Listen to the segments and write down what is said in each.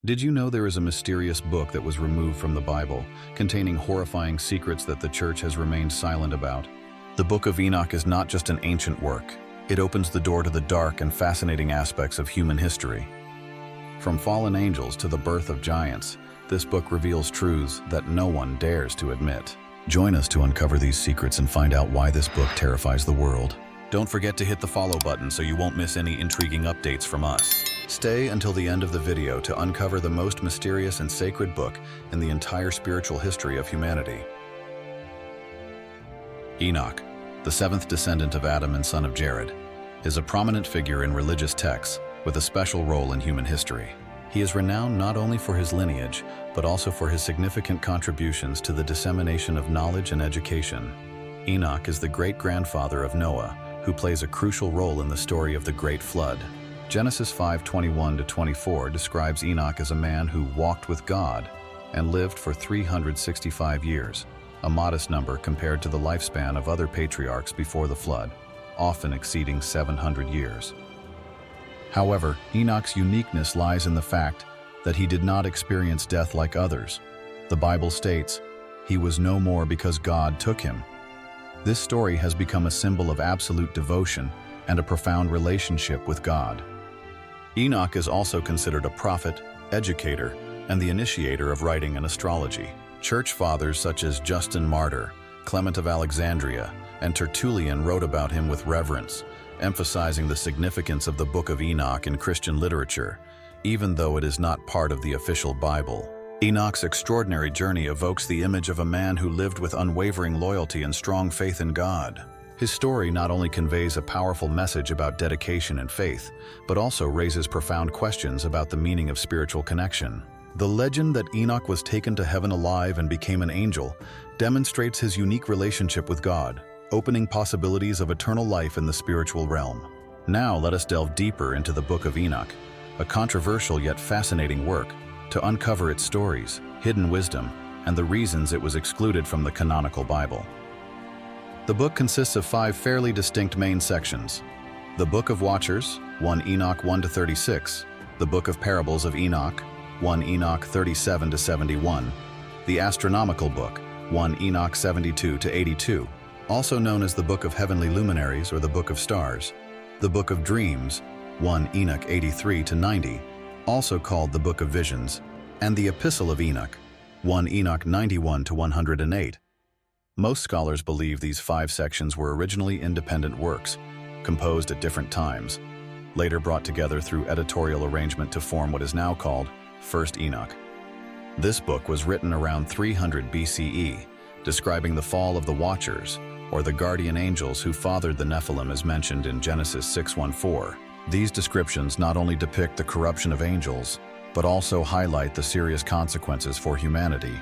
Did you know there is a mysterious book that was removed from the Bible, containing horrifying secrets that the church has remained silent about? The Book of Enoch is not just an ancient work. It opens the door to the dark and fascinating aspects of human history. From fallen angels to the birth of giants, this book reveals truths that no one dares to admit. Join us to uncover these secrets and find out why this book terrifies the world. Don't forget to hit the follow button so you won't miss any intriguing updates from us. Stay until the end of the video to uncover the most mysterious and sacred book in the entire spiritual history of humanity. Enoch, the seventh descendant of Adam and son of Jared, is a prominent figure in religious texts with a special role in human history. He is renowned not only for his lineage, but also for his significant contributions to the dissemination of knowledge and education. Enoch is the great-grandfather of Noah, who plays a crucial role in the story of the Great Flood. Genesis 5:21-24 describes Enoch as a man who walked with God and lived for 365 years, a modest number compared to the lifespan of other patriarchs before the flood, often exceeding 700 years. However, Enoch's uniqueness lies in the fact that he did not experience death like others. The Bible states, "He was no more because God took him." This story has become a symbol of absolute devotion and a profound relationship with God. Enoch is also considered a prophet, educator, and the initiator of writing and astrology. Church fathers such as Justin Martyr, Clement of Alexandria, and Tertullian wrote about him with reverence, emphasizing the significance of the Book of Enoch in Christian literature, even though it is not part of the official Bible. Enoch's extraordinary journey evokes the image of a man who lived with unwavering loyalty and strong faith in God. His story not only conveys a powerful message about dedication and faith, but also raises profound questions about the meaning of spiritual connection. The legend that Enoch was taken to heaven alive and became an angel demonstrates his unique relationship with God, opening possibilities of eternal life in the spiritual realm. Now let us delve deeper into the Book of Enoch, a controversial yet fascinating work, to uncover its stories, hidden wisdom, and the reasons it was excluded from the canonical Bible. The book consists of 5 fairly distinct main sections: the Book of Watchers, 1 Enoch 1-36, the Book of Parables of Enoch, 1 Enoch 37-71, the Astronomical Book, 1 Enoch 72-82, also known as the Book of Heavenly Luminaries or the Book of Stars, the Book of Dreams, 1 Enoch 83-90, also called the Book of Visions, and the Epistle of Enoch, 1 Enoch 91-108. Most scholars believe these 5 sections were originally independent works, composed at different times, later brought together through editorial arrangement to form what is now called 1st Enoch. This book was written around 300 BCE, describing the fall of the Watchers, or the guardian angels who fathered the Nephilim as mentioned in Genesis 6:1-4. These descriptions not only depict the corruption of angels, but also highlight the serious consequences for humanity,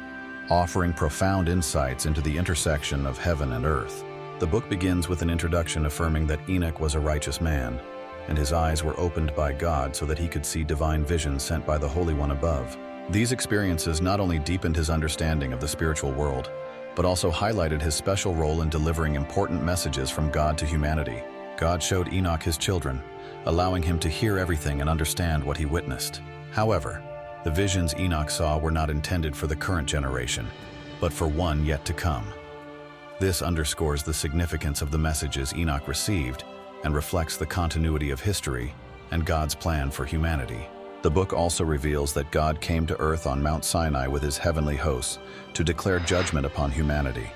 offering profound insights into the intersection of heaven and earth. The book begins with an introduction affirming that Enoch was a righteous man, and his eyes were opened by God so that he could see divine visions sent by the Holy One above. These experiences not only deepened his understanding of the spiritual world, but also highlighted his special role in delivering important messages from God to humanity. God showed Enoch his children, allowing him to hear everything and understand what he witnessed. However, the visions Enoch saw were not intended for the current generation, but for one yet to come. This underscores the significance of the messages Enoch received and reflects the continuity of history and God's plan for humanity. The book also reveals that God came to earth on Mount Sinai with his heavenly hosts to declare judgment upon humanity.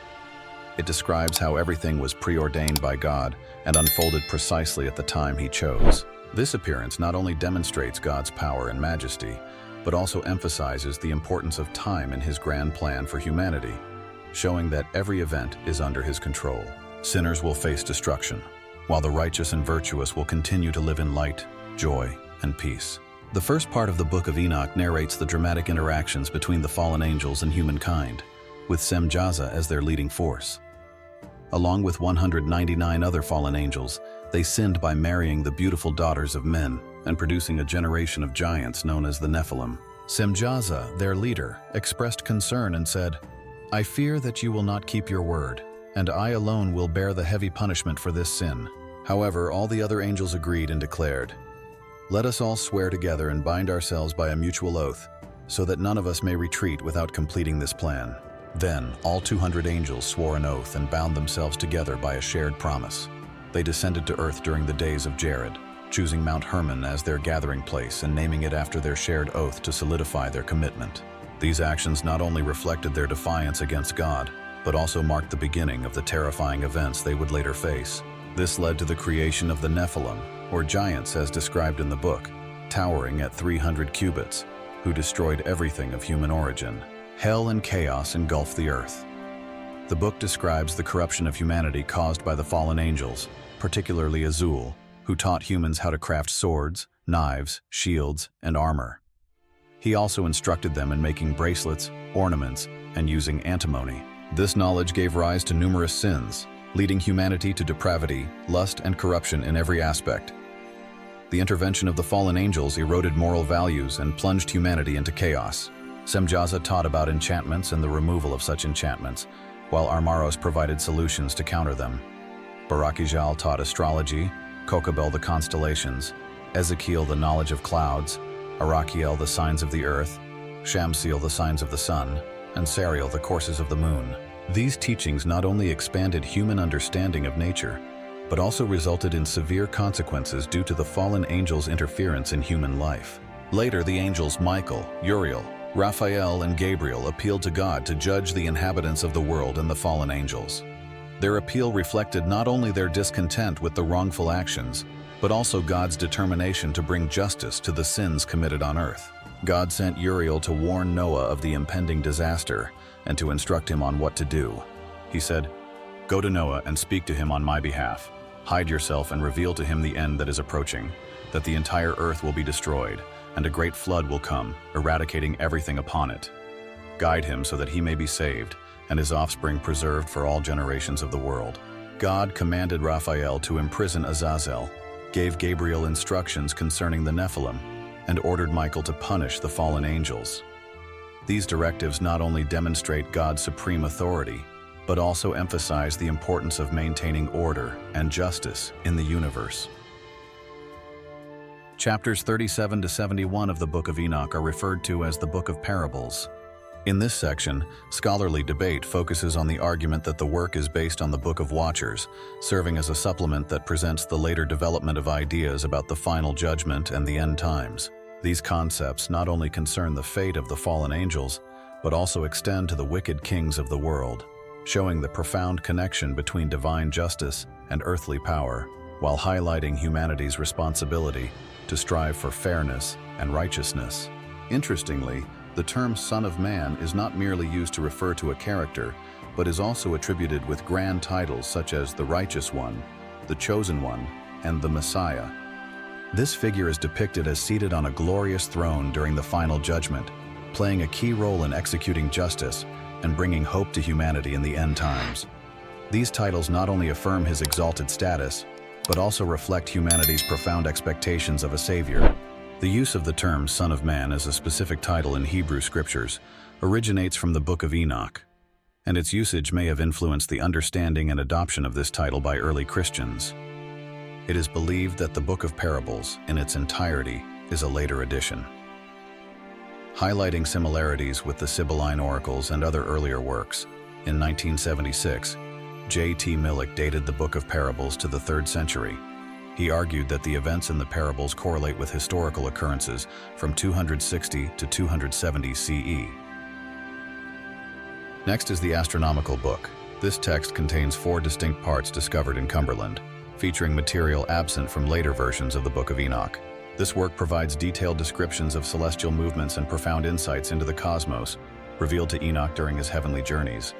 It describes how everything was preordained by God and unfolded precisely at the time he chose. This appearance not only demonstrates God's power and majesty, but also emphasizes the importance of time in his grand plan for humanity, showing that every event is under his control. Sinners will face destruction, while the righteous and virtuous will continue to live in light, joy, and peace. The first part of the Book of Enoch narrates the dramatic interactions between the fallen angels and humankind, with Semjaza as their leading force. Along with 199 other fallen angels, they sinned by marrying the beautiful daughters of men and producing a generation of giants known as the Nephilim. Semjaza, their leader, expressed concern and said, "I fear that you will not keep your word, and I alone will bear the heavy punishment for this sin." However, all the other angels agreed and declared, "Let us all swear together and bind ourselves by a mutual oath so that none of us may retreat without completing this plan." Then all 200 angels swore an oath and bound themselves together by a shared promise. They descended to earth during the days of Jared, choosing Mount Hermon as their gathering place and naming it after their shared oath to solidify their commitment. These actions not only reflected their defiance against God, but also marked the beginning of the terrifying events they would later face. This led to the creation of the Nephilim, or giants as described in the book, towering at 300 cubits, who destroyed everything of human origin. Hell and chaos engulfed the earth. The book describes the corruption of humanity caused by the fallen angels, particularly Azul, who taught humans how to craft swords, knives, shields, and armor. He also instructed them in making bracelets, ornaments, and using antimony. This knowledge gave rise to numerous sins, leading humanity to depravity, lust, and corruption in every aspect. The intervention of the fallen angels eroded moral values and plunged humanity into chaos. Semjaza taught about enchantments and the removal of such enchantments, while Armaros provided solutions to counter them. Barakijal taught astrology, Kokabel the constellations, Ezekiel the knowledge of clouds, Arakiel the signs of the earth, Shamsiel the signs of the sun, and Sariel the courses of the moon. These teachings not only expanded human understanding of nature, but also resulted in severe consequences due to the fallen angels' interference in human life. Later, the angels Michael, Uriel, Raphael, and Gabriel appealed to God to judge the inhabitants of the world and the fallen angels. Their appeal reflected not only their discontent with the wrongful actions, but also God's determination to bring justice to the sins committed on earth. God sent Uriel to warn Noah of the impending disaster and to instruct him on what to do. He said, "Go to Noah and speak to him on my behalf. Hide yourself and reveal to him the end that is approaching, that the entire earth will be destroyed, and a great flood will come, eradicating everything upon it. Guide him so that he may be saved, and his offspring preserved for all generations of the world." God commanded Raphael to imprison Azazel, gave Gabriel instructions concerning the Nephilim, and ordered Michael to punish the fallen angels. These directives not only demonstrate God's supreme authority, but also emphasize the importance of maintaining order and justice in the universe. Chapters 37 to 71 of the Book of Enoch are referred to as the Book of Parables. In this section, scholarly debate focuses on the argument that the work is based on the Book of Watchers, serving as a supplement that presents the later development of ideas about the final judgment and the end times. These concepts not only concern the fate of the fallen angels, but also extend to the wicked kings of the world, showing the profound connection between divine justice and earthly power, while highlighting humanity's responsibility to strive for fairness and righteousness. Interestingly, the term Son of Man is not merely used to refer to a character, but is also attributed with grand titles such as the Righteous One, the Chosen One, and the Messiah. This figure is depicted as seated on a glorious throne during the final judgment, playing a key role in executing justice and bringing hope to humanity in the end times. These titles not only affirm his exalted status, but also reflect humanity's profound expectations of a savior. The use of the term Son of Man as a specific title in Hebrew scriptures originates from the Book of Enoch, and its usage may have influenced the understanding and adoption of this title by early Christians. It is believed that the Book of Parables, in its entirety, is a later addition. Highlighting similarities with the Sibylline oracles and other earlier works, in 1976, J.T. Millick dated the Book of Parables to the 3rd century. He argued that the events in the parables correlate with historical occurrences from 260 to 270 CE. Next is the Astronomical Book. This text contains 4 distinct parts discovered in Cumberland, featuring material absent from later versions of the Book of Enoch. This work provides detailed descriptions of celestial movements and profound insights into the cosmos, revealed to Enoch during his heavenly journeys,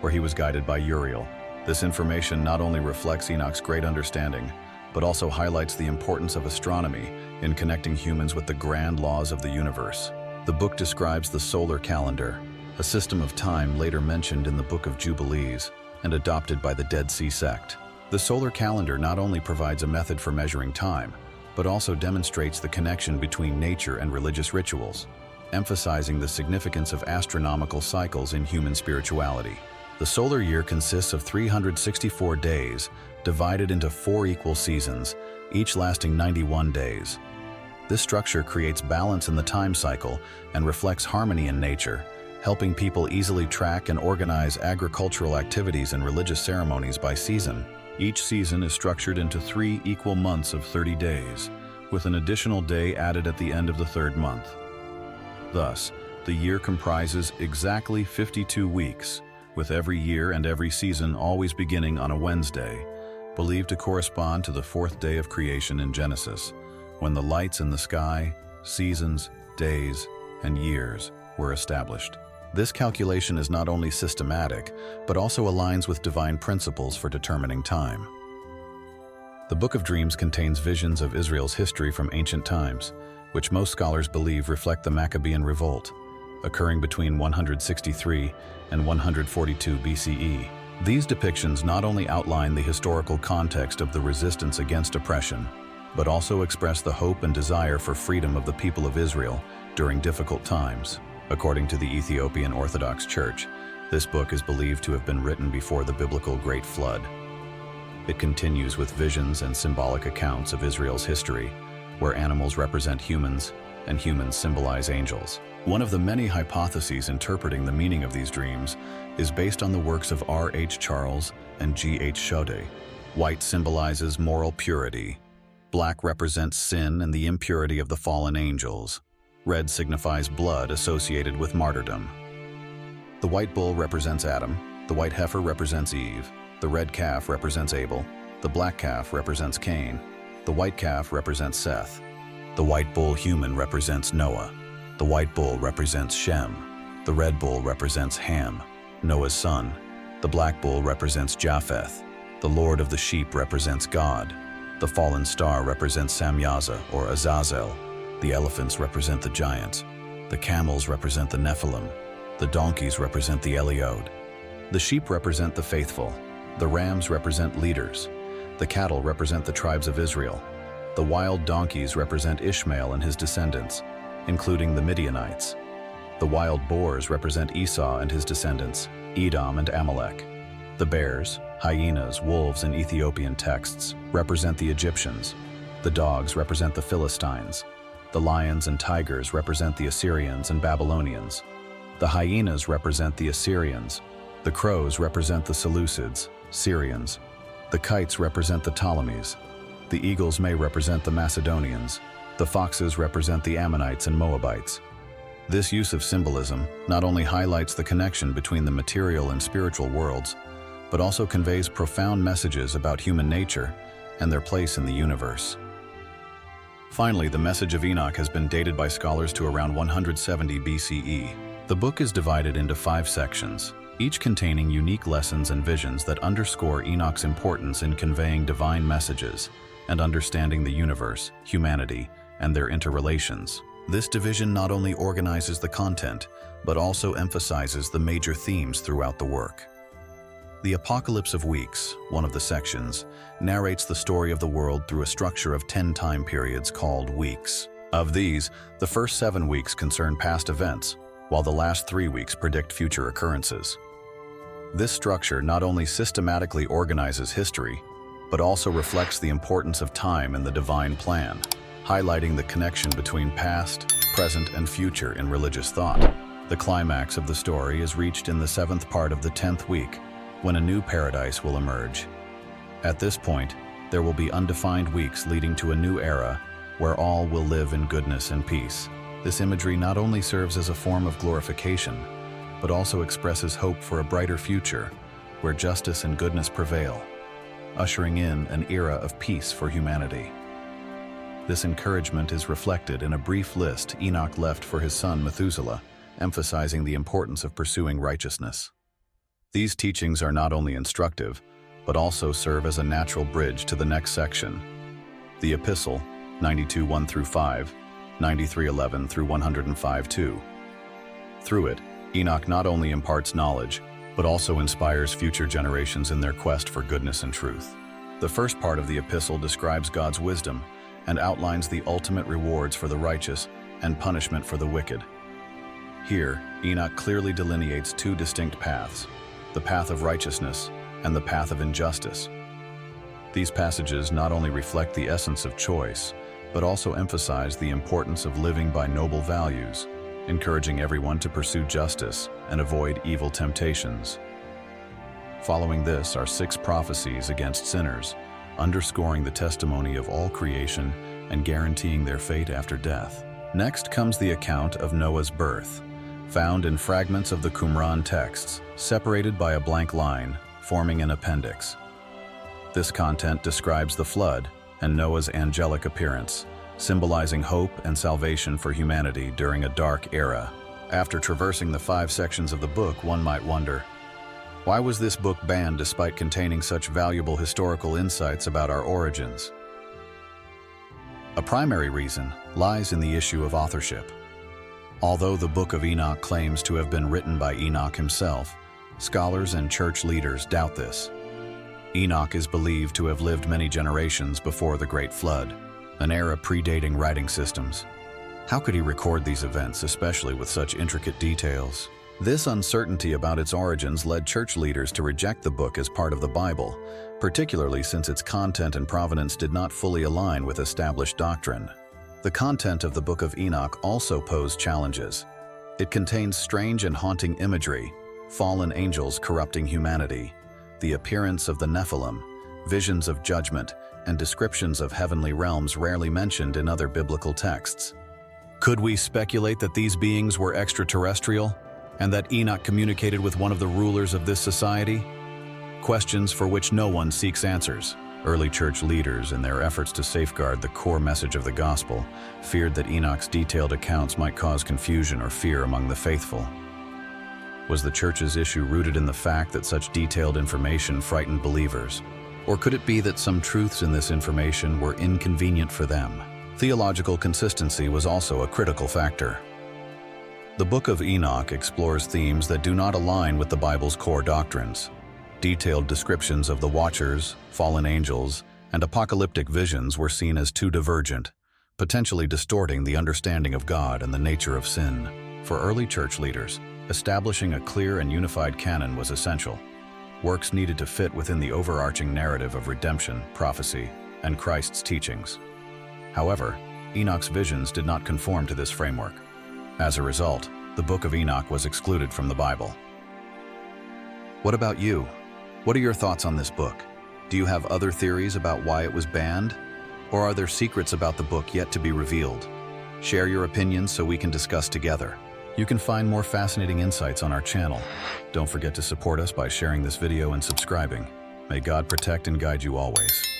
where he was guided by Uriel. This information not only reflects Enoch's great understanding, but also highlights the importance of astronomy in connecting humans with the grand laws of the universe. The book describes the solar calendar, a system of time later mentioned in the Book of Jubilees and adopted by the Dead Sea sect. The solar calendar not only provides a method for measuring time, but also demonstrates the connection between nature and religious rituals, emphasizing the significance of astronomical cycles in human spirituality. The solar year consists of 364 days, divided into 4 equal seasons, each lasting 91 days. This structure creates balance in the time cycle and reflects harmony in nature, helping people easily track and organize agricultural activities and religious ceremonies by season. Each season is structured into 3 equal months of 30 days, with an additional day added at the end of the 3rd month. Thus, the year comprises exactly 52 weeks, with every year and every season always beginning on a Wednesday, believed to correspond to the 4th day of creation in Genesis, when the lights in the sky, seasons, days, and years were established. This calculation is not only systematic, but also aligns with divine principles for determining time. The Book of Dreams contains visions of Israel's history from ancient times, which most scholars believe reflect the Maccabean Revolt, occurring between 163 and 142 BCE. These depictions not only outline the historical context of the resistance against oppression, but also express the hope and desire for freedom of the people of Israel during difficult times. According to the Ethiopian Orthodox Church, this book is believed to have been written before the biblical Great Flood. It continues with visions and symbolic accounts of Israel's history, where animals represent humans and humans symbolize angels. One of the many hypotheses interpreting the meaning of these dreams is based on the works of R.H. Charles and G.H. Chaudet. White symbolizes moral purity. Black represents sin and the impurity of the fallen angels. Red signifies blood associated with martyrdom. The white bull represents Adam, the white heifer represents Eve, the red calf represents Abel, the black calf represents Cain, the white calf represents Seth. The white bull human represents Noah. The white bull represents Shem. The red bull represents Ham, Noah's son. The black bull represents Japheth. The Lord of the sheep represents God. The fallen star represents Samyaza or Azazel. The elephants represent the giants. The camels represent the Nephilim. The donkeys represent the Eliod. The sheep represent the faithful. The rams represent leaders. The cattle represent the tribes of Israel. The wild donkeys represent Ishmael and his descendants, including the Midianites. The wild boars represent Esau and his descendants, Edom and Amalek. The bears, hyenas, wolves in Ethiopian texts represent the Egyptians. The dogs represent the Philistines. The lions and tigers represent the Assyrians and Babylonians. The hyenas represent the Assyrians. The crows represent the Seleucids, Syrians. The kites represent the Ptolemies. The eagles may represent the Macedonians. The foxes represent the Ammonites and Moabites. This use of symbolism not only highlights the connection between the material and spiritual worlds, but also conveys profound messages about human nature and their place in the universe. Finally, the message of Enoch has been dated by scholars to around 170 BCE. The book is divided into 5 sections, each containing unique lessons and visions that underscore Enoch's importance in conveying divine messages and understanding the universe, humanity, and their interrelations. This division not only organizes the content, but also emphasizes the major themes throughout the work. The Apocalypse of Weeks, one of the sections, narrates the story of the world through a structure of 10 time periods called weeks. Of these, the first 7 weeks concern past events, while the last 3 weeks predict future occurrences. This structure not only systematically organizes history, but also reflects the importance of time in the divine plan, highlighting the connection between past, present, and future in religious thought. The climax of the story is reached in the 7th part of the 10th week, when a new paradise will emerge. At this point, there will be undefined weeks leading to a new era where all will live in goodness and peace. This imagery not only serves as a form of glorification, but also expresses hope for a brighter future where justice and goodness prevail, ushering in an era of peace for humanity. This encouragement is reflected in a brief list Enoch left for his son Methuselah, emphasizing the importance of pursuing righteousness. These teachings are not only instructive, but also serve as a natural bridge to the next section. The Epistle, 92:1 through 5, 93:11 through 105:2. Through it, Enoch not only imparts knowledge, but also inspires future generations in their quest for goodness and truth. The first part of the epistle describes God's wisdom and outlines the ultimate rewards for the righteous and punishment for the wicked. Here, Enoch clearly delineates 2 distinct paths, the path of righteousness and the path of injustice. These passages not only reflect the essence of choice, but also emphasized the importance of living by noble values, encouraging everyone to pursue justice and avoid evil temptations. Following this are 6 prophecies against sinners, underscoring the testimony of all creation and guaranteeing their fate after death. Next comes the account of Noah's birth, found in fragments of the Qumran texts, separated by a blank line, forming an appendix. This content describes the flood and Noah's angelic appearance, symbolizing hope and salvation for humanity during a dark era. After traversing the 5 sections of the book, one might wonder, why was this book banned despite containing such valuable historical insights about our origins? A primary reason lies in the issue of authorship. Although the Book of Enoch claims to have been written by Enoch himself, scholars and church leaders doubt this. Enoch is believed to have lived many generations before the Great Flood, an era predating writing systems. How could he record these events, especially with such intricate details? This uncertainty about its origins led church leaders to reject the book as part of the Bible, particularly since its content and provenance did not fully align with established doctrine. The content of the Book of Enoch also posed challenges. It contains strange and haunting imagery, fallen angels corrupting humanity, the appearance of the Nephilim, visions of judgment, and descriptions of heavenly realms rarely mentioned in other biblical texts. Could we speculate that these beings were extraterrestrial, and that Enoch communicated with one of the rulers of this society? Questions for which no one seeks answers. Early church leaders, in their efforts to safeguard the core message of the gospel, feared that Enoch's detailed accounts might cause confusion or fear among the faithful. Was the church's issue rooted in the fact that such detailed information frightened believers? Or could it be that some truths in this information were inconvenient for them? Theological consistency was also a critical factor. The Book of Enoch explores themes that do not align with the Bible's core doctrines. Detailed descriptions of the Watchers, fallen angels, and apocalyptic visions were seen as too divergent, potentially distorting the understanding of God and the nature of sin. For early church leaders, establishing a clear and unified canon was essential. Works needed to fit within the overarching narrative of redemption, prophecy, and Christ's teachings. However, Enoch's visions did not conform to this framework. As a result, the Book of Enoch was excluded from the Bible. What about you? What are your thoughts on this book? Do you have other theories about why it was banned? Or are there secrets about the book yet to be revealed? Share your opinions so we can discuss together. You can find more fascinating insights on our channel. Don't forget to support us by sharing this video and subscribing. May God protect and guide you always.